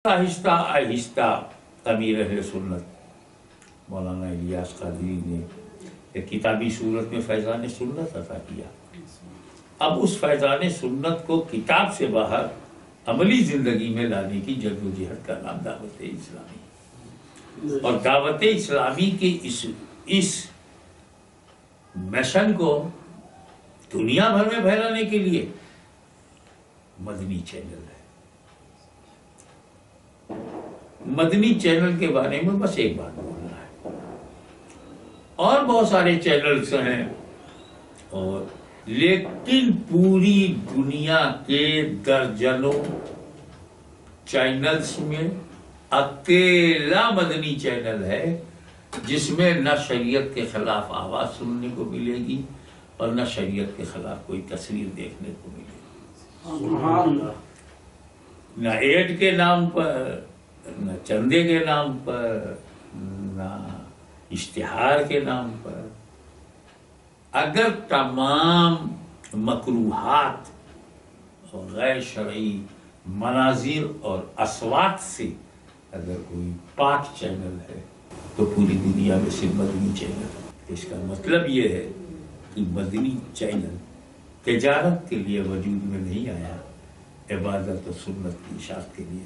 آہستہ آہستہ امیر اہل سنت مولانا الیاس قادری نے ایک کتابی صورت میں فیضان سنت عطا کیا۔ اب اس فیضان سنت کو کتاب سے باہر عملی زندگی میں لانے کی جدوجہد کا نام دعوت اسلامی، اور دعوت اسلامی کے اس مشن کو دنیا بھر میں پھیلانے کے لیے مدنی چینل ہے۔ مدنی چینل کے بارے میں بس ایک بات بولنا ہے، اور بہت سارے چینلز ہیں، اور لیکن پوری دنیا کے درجنوں چینلز میں اکیلا مدنی چینل ہے جس میں نہ شریعت کے خلاف آواز سننے کو ملے گی اور نہ شریعت کے خلاف کوئی تصویر دیکھنے کو ملے گی، نہ ایڈ کے نام پر، نہ چندے کے نام پر، نہ اشتہار کے نام پر۔ اگر تمام مکروہات اور غیر شرعی مناظر اور اصوات سے اگر کوئی پاک چینل ہے تو پوری دنیا میں صرف مدنی چینل ہے۔ اس کا مطلب یہ ہے کہ مدنی چینل تجارت کے لیے وجود میں نہیں آیا، عبادت و سنت کی اشاعت کے لیے۔